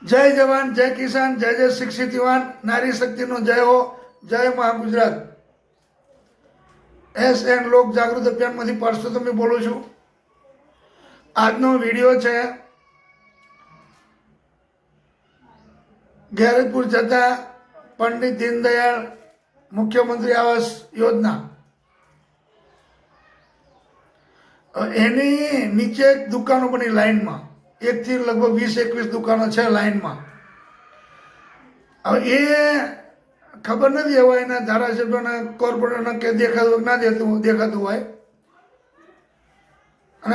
जय जवान जय किसान जय जय शिक्षित युवान नारी शक्ति नो जय हो जय महा गुजरात एस एंड लोक जागृत अभियान में परसोत्तम बोलू छू। आज विडियो है गैरतपुर जता पंडित दीनदयाल मुख्यमंत्री आवास योजना एनी नीचे दुकानों बनी लाइन में एक थी लगभग 20-21 दुकानों है लाइन में। अब ये खबर नहीं हवा एना धारासभ्यों कॉर्पोरेटर के देखात ना देखात हो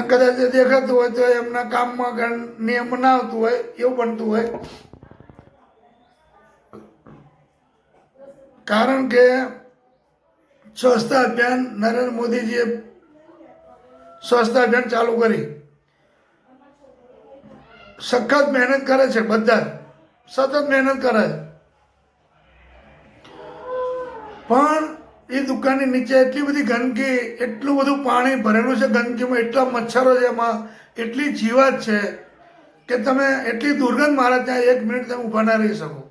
कदाच देखात हो तो एमना काम में नियम ना आवतुं होय एवुं बनतुं होय। कारण के स्वच्छता अभियान नरेंद्र मोदी जी स्वच्छता अभियान चालू करी सखत मेहनत करे छे बधा सतत मेहनत करे पण ए दुकान नीचे एटली बधी गंदकी एटलुं बधुं पाणी भरेलुं छे गंदकी में एटला मच्छरो छे एमां एटली जीवात छे के तमे एटली दुर्गंध मारे त्यां 1 मिनिट तमे ऊभा ना रही शको।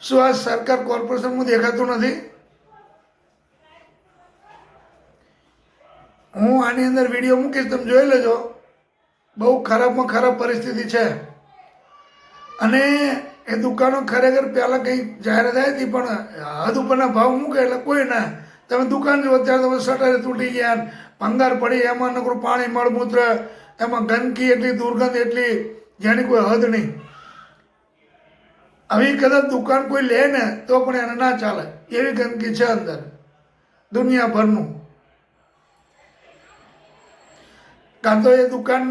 शुं आ सरकार कॉर्पोरेशन में देखातुं नथी? हूँ आनी अंदर विडियो मूकीश तमे जोई लेजो। बहु खराब में खराब परिस्थिति है अने ए दुकानों खरेखर पहला कई जाहिरात आई थी पण हद उपरना भाव मूके एटले कोई ना तमे दुकान जो अत्यारे तो शटर तूटी गया भंगार पड़ी एमां नकरू पाणी मळमूत्र एमां गंदकी एटली दुर्गंध एटली जेनी कोई हद नहीं। अभी कदाच दुकान कोई ले ने तो पण एने ना चाले एवी गंदकी है अंदर दुनिया भरनु। का तो ये दुकान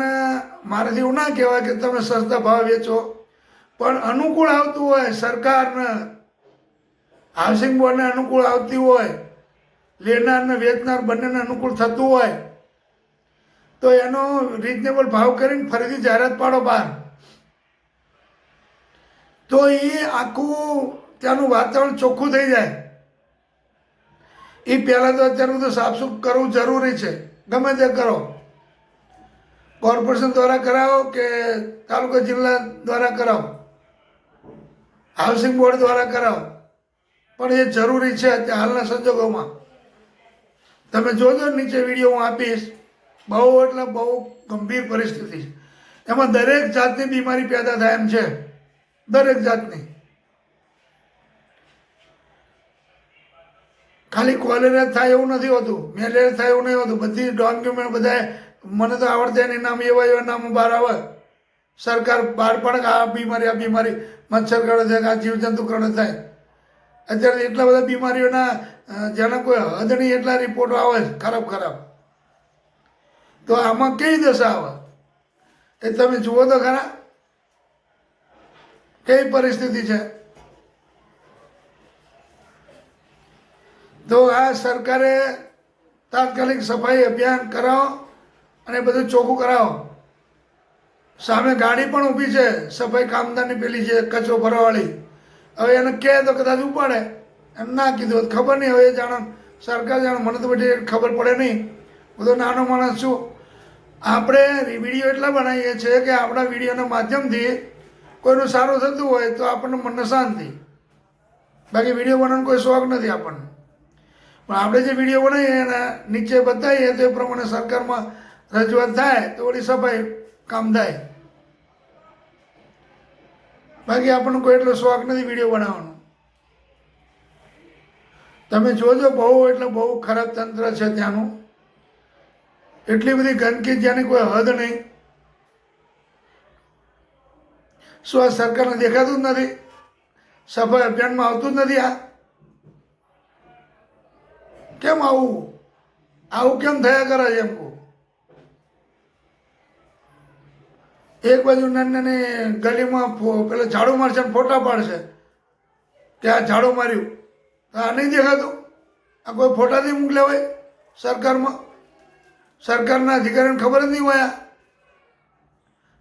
मारे एवं ना कहवाय कि तमे सस्ता भाव वेचो पण अनुकूल आवतुं होय सरकार ने हाउसिंग बोर्ड ने अनुकूल आवती होय लेनार ने वेचनार बंने अनुकूल थतुं होय तो एनो रिजनेबल भाव करीने फरीथी जाहेरात पाडो बहार तो ये आखुं त्यानुं वातावरण चोख्खुं थई जाय। ए पहेला तो अत्यारे बधुं साफसूफ करवुं जरूरी छे गमे ते करो कॉर्पोरेशन द्वारा कराओ के तालुका जिला द्वारा कराओ हाउसिंग बोर्ड द्वारा कराओ पण ये जरूरी है हालना संजोगों में। तमे जोजो नीचे विडियो हूँ आपीश बहु एटले बहु गंभीर परिस्थिति है एमां दरेक जातनी बीमारी पैदा थाय एम छे दरेक जातनी। खाली कोलेरा थाय एवुं नथी होतुं मेलेरिया थाय एवुं नहीं होतुं बधी डेंग्यू में बधाए मने तो आवड़ते नहीं नाम एवा नाम बहार आवे सरकार बहार पड़े आ बीमारी मच्छर कड़े थे आ जीव जंतु कड़े थाय अत्यारे एटला बधा बीमारीओना जेना कोई हद नहीं एटला रिपोर्टो आवे खराब खराब तो आमां कई दशा आवे ए तमे जुओ तो खरा कई परिस्थिति है। तो आ सरकारे तात्कालिक सफाई अभियान कराओ અને બધું ચોખ્ખું કરાવો। સામે ગાડી પણ ઊભી છે સફાઈ કામદારની પેલી છે કચરો ભરવાવાળી હવે એને કહે તો કદાચ ઉપાડે એમ ના કીધું ખબર નહીં હવે જાણો સરકાર જાણો મને તો બધી ખબર પડે નહીં બધો નાનો માણસ છું। આપણે વિડીયો એટલા બનાવીએ છીએ કે આપણા વિડીયોના માધ્યમથી કોઈનું સારું થતું હોય તો આપણને મનને શાંતિ બાકી વિડીયો બનાવવાનો કોઈ શોખ નથી આપણને પણ આપણે જે વિડીયો બનાવીએ એના નીચે બતાવીએ તો એ પ્રમાણે સરકારમાં रजूआत थाय तो वही सफाई काम थाय बाकी आपने कोई एटलो शौक नहीं विडियो बनावવાનો। तमे जोजो बहु एटले बहु खराब तंत्र है त्यानुं एटली बधी गंदकी जेनी कोई हद नहीं। शुं आ सरकारने देखातुं ज नथी सफाई अभियान में आवतुं ज नथी? आ केम आवुं आवुं केम थया करे छे? एम को एक बाजू नानी गली में पे झाड़ू मारशे फोटा पाड़शे कि आ झाड़ू मार्यु तो आ नहीं देखातुं आ कोई फोटा नहीं मोकल्या होय सरकार में सरकारना अधिकारी खबर ज नहीं होया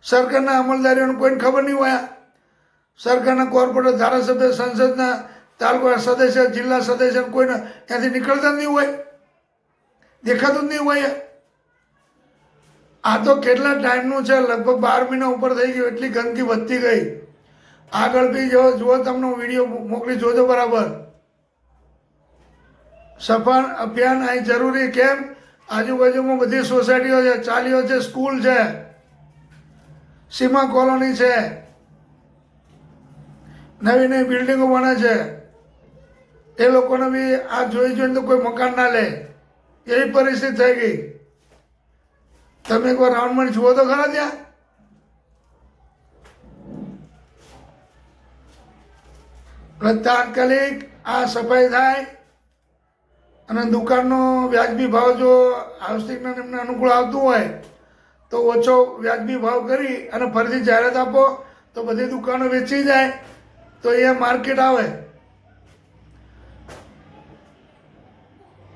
सरकारना अमलदारीओने कोईने खबर नहीं होया सरकारना कॉर्पोरेटर धारासभ्य संसदना तालुका सदस्य जिला सदस्य कोईने त्यांथी निकळता नहीं होय देखातुं ज नहीं होय। આ તો કેટલા ટાઈમનું છે, લગભગ 12 મહિના ઉપર થઈ ગયું, એટલી ગંદકી વધતી ગઈ. આગળ બી જો તમને વિડીયો મોકલી જોજો બરાબર. સફાઈ અભિયાન અહીં જરૂરી. કેમ? આજુબાજુમાં બધી સોસાયટીઓ છે, ચાલીઓ છે, સ્કૂલ છે, સીમા કોલોની છે, નવી નવી બિલ્ડિંગો બને છે. એ લોકોને બી આ જોઈને તો કોઈ મકાન ના લે, એવી પરિસ્થિતિ થઈ ગઈ. તમે એકવાર રાઉન્ડમાં જુઓ તો ખરા ત્યાં. એટલે તાત્કાલિક આ સફાઈ થાય અને દુકાનનો વ્યાજબી ભાવ જો હાઉસિંગના એમને અનુકૂળ આવતું હોય તો ઓછો વ્યાજબી ભાવ કરી અને ફરીથી જાહેરાત આપો તો બધી દુકાનો વેચી જાય તો એ માર્કેટ આવે.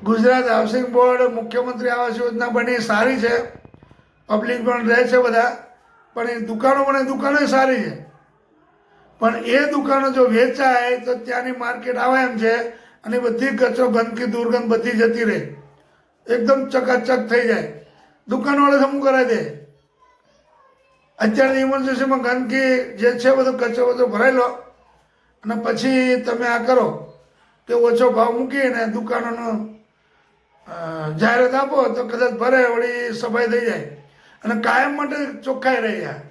ગુજરાત હાઉસિંગ બોર્ડ મુખ્યમંત્રી આવાસ યોજના બની સારી છે, પબ્લિક પણ રહે છે બધા, પણ એ દુકાનો બને દુકાનો સારી છે, પણ એ દુકાનો જો વેચાય તો ત્યાંની માર્કેટ આવે એમ છે અને બધી કચરો ગંદકી દુર્ગંધ બધી જતી રહે, એકદમ ચકાચક થઈ જાય. દુકાનવાળા શું કરાવી દે? અત્યારે ઇમરજન્સીમાં ગંદકી જે છે બધો કચરો બધો ભરાઈ લો અને પછી તમે આ કરો કે ઓછો ભાવ મૂકીને દુકાનોનો જાહેરાત આપો તો કદાચ ભરે વળી સફાઈ થઈ જાય અને કાયમ માટે ચોખ્ખાઈ રહી જાય.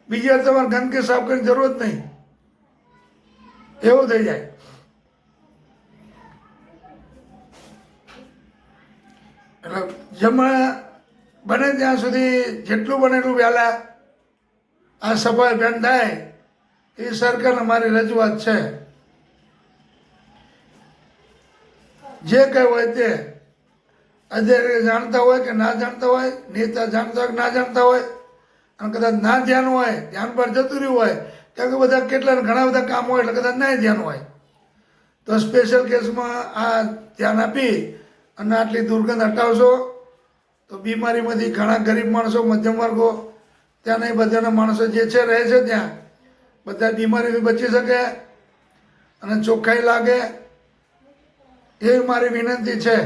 બીજી વાર તમારે ગંદકી સાફ કરવાની જરૂર જ નહીં, એવું થઈ જાય. એટલે જેમાં બને ત્યાં સુધી જેટલું બને એટલું વહેલા આ સફાઈ અભિયાન થાય એ સરકારને મારી રજૂઆત છે. જે કંઈ હોય તે અધિકારી જાણતા હોય કે ના જાણતા હોય, નેતા જાણતા હોય કે ના જાણતા હોય, અને કદાચ ના ધ્યાન હોય, ધ્યાન પર જતું રહ્યું હોય, કેમ કે બધા કેટલા ઘણા બધા કામ હોય એટલે કદાચ ના ધ્યાન હોય તો સ્પેશિયલ કેસમાં આ ધ્યાન આપી અને આટલી દુર્ગંધ હટાવશો તો બીમારીમાંથી ઘણા ગરીબ માણસો, મધ્યમ વર્ગો, ત્યાંના બધાના માણસો જે છે રહે છે ત્યાં બધા બીમારીથી બચી શકે અને ચોખ્ખાઈ લાગે એવી મારી વિનંતી છે.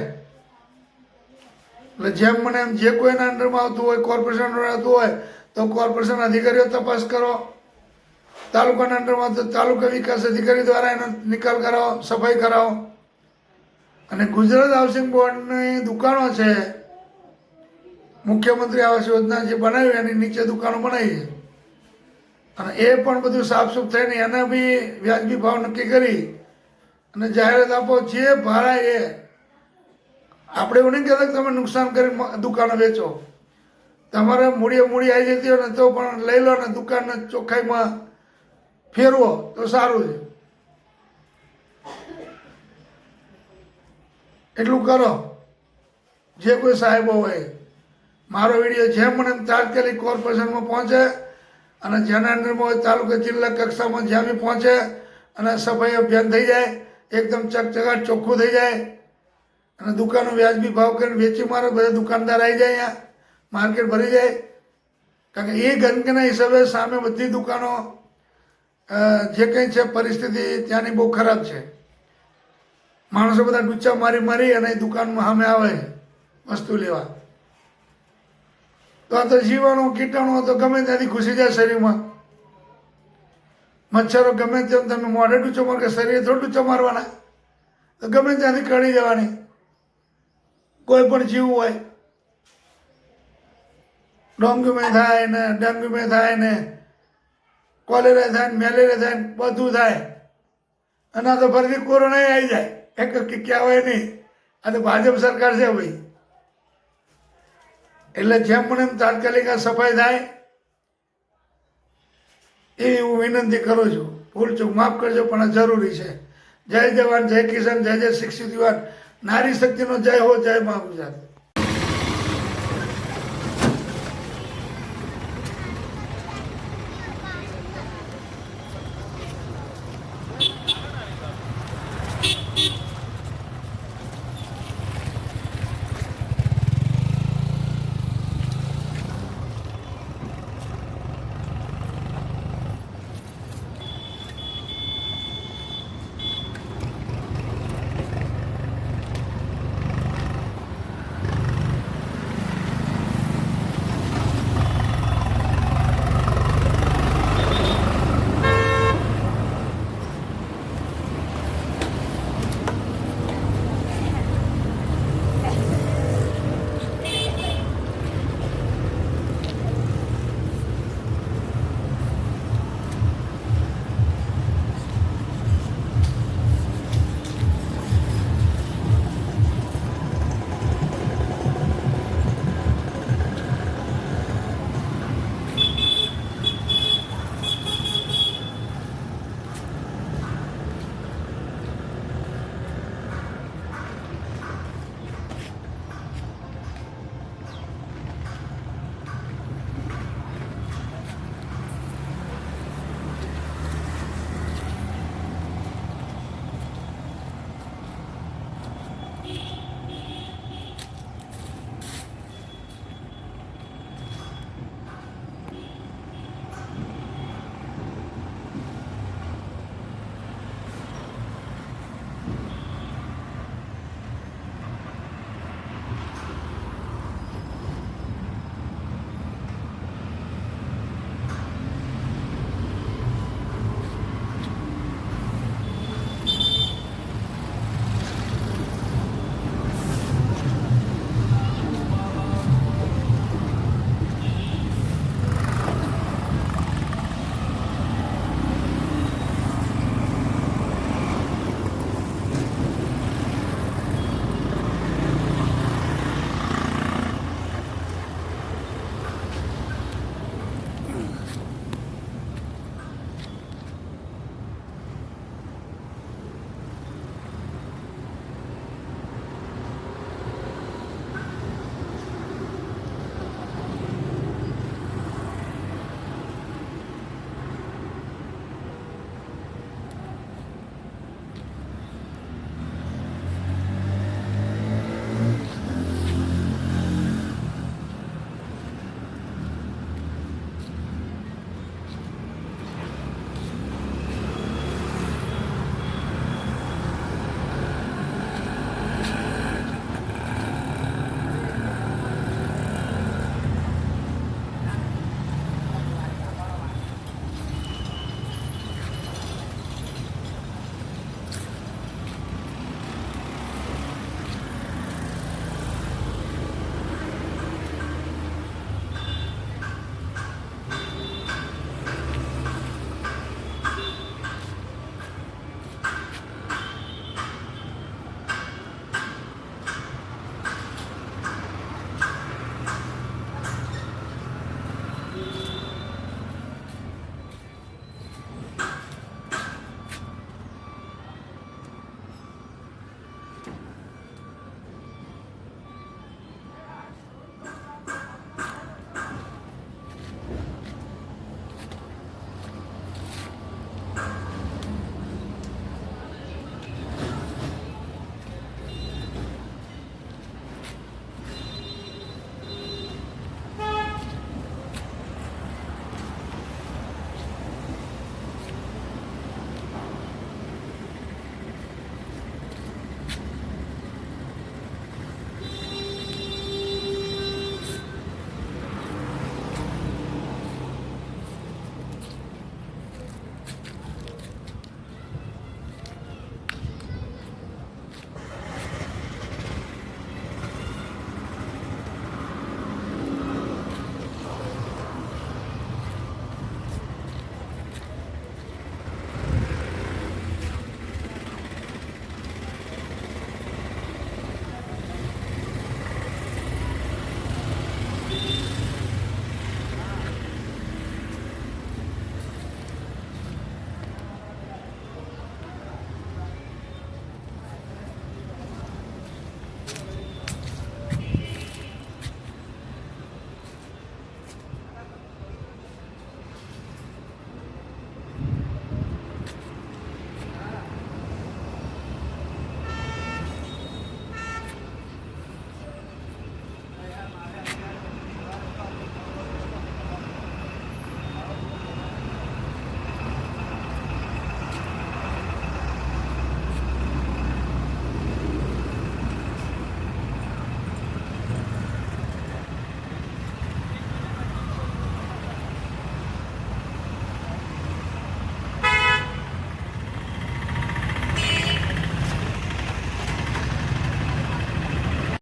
એટલે જેમ મને એમ જે કોઈના અંડરમાં આવતું હોય, કોર્પોરેશન અંડર આવતું હોય તો કોર્પોરેશન અધિકારીઓ તપાસ કરો, તાલુકાના અંડરમાં તો તાલુકા વિકાસ અધિકારી દ્વારા એનો નિકાલ કરાવો, સફાઈ કરાવો. અને ગુજરાત હાઉસિંગ બોર્ડની દુકાનો છે, મુખ્યમંત્રી આવાસ યોજના જે બનાવી એની નીચે દુકાનો બનાવી છે અને એ પણ બધું સાફસૂફ થઈને એને બી વ્યાજબી ભાવ નક્કી કરી અને જાહેરાત આપો. જે ભાડા એ આપણે એવું નહીં કહેતા કે તમે નુકસાન કરી દુકાનો વેચો, તમારે મૂડી આવી જતી હોય ને તો પણ લઈ લો ને દુકાનને ચોખ્ખાઈમાં ફેરવો તો સારું છે. એટલું કરો. જે કોઈ સાહેબો હોય મારો વિડીયો જેમ મને તાત્કાલિક કોર્પોરેશનમાં પહોંચે અને જેના અંડરમાં હોય તાલુકા જિલ્લા કક્ષામાં જ્યાં બી પહોંચે અને સફાઈ અભિયાન થઈ જાય, એકદમ ચકચકાટ ચોખ્ખું થઈ જાય અને દુકાનો વ્યાજબી ભાવ કરીને વેચી મારે, બધા દુકાનદાર આવી જાય, અહીંયા માર્કેટ ભરી જાય. કારણ કે એ ગંદકીના હિસાબે સામે બધી દુકાનો જે કંઈ છે પરિસ્થિતિ ત્યાંની બહુ ખરાબ છે. માણસો બધા ડૂચા મારી અને દુકાનમાં સામે આવે વસ્તુ લેવા. તો આ તો જીવાણુ કીટાણુ તો ગમે ત્યાંથી ઘૂસી જાય શરીરમાં. મચ્છરો ગમે તેમ તમે મોઢે ડૂચો માર કે શરીરે થોડું ડૂચો મારવાના, તો ગમે ત્યાંથી કળી જવાની. કોઈ પણ જીવ હોય ડોંગીમાં થાય ને, ડેન્ગ્યુમાં થાય ને, કોલેરા થાય ને, મેલેરિયા થાય ને, બધું થાય. અને આ તો ફરીથી કોરોના આવી જાય, એક ક્યાં હોય નહીં. આ તો ભાજપ સરકાર છે ભાઈ. એટલે જેમ મને એમ તાત્કાલિક આ સફાઈ થાય એવી હું વિનંતી કરું છું. ભૂલ ચૂક માફ કરજો પણ આ જરૂરી છે. જય જવાન, જય કિસાન, જય જય શિક્ષિત યુવાન, નારી શક્તિનો જય હો, જય મા ગુજરાત.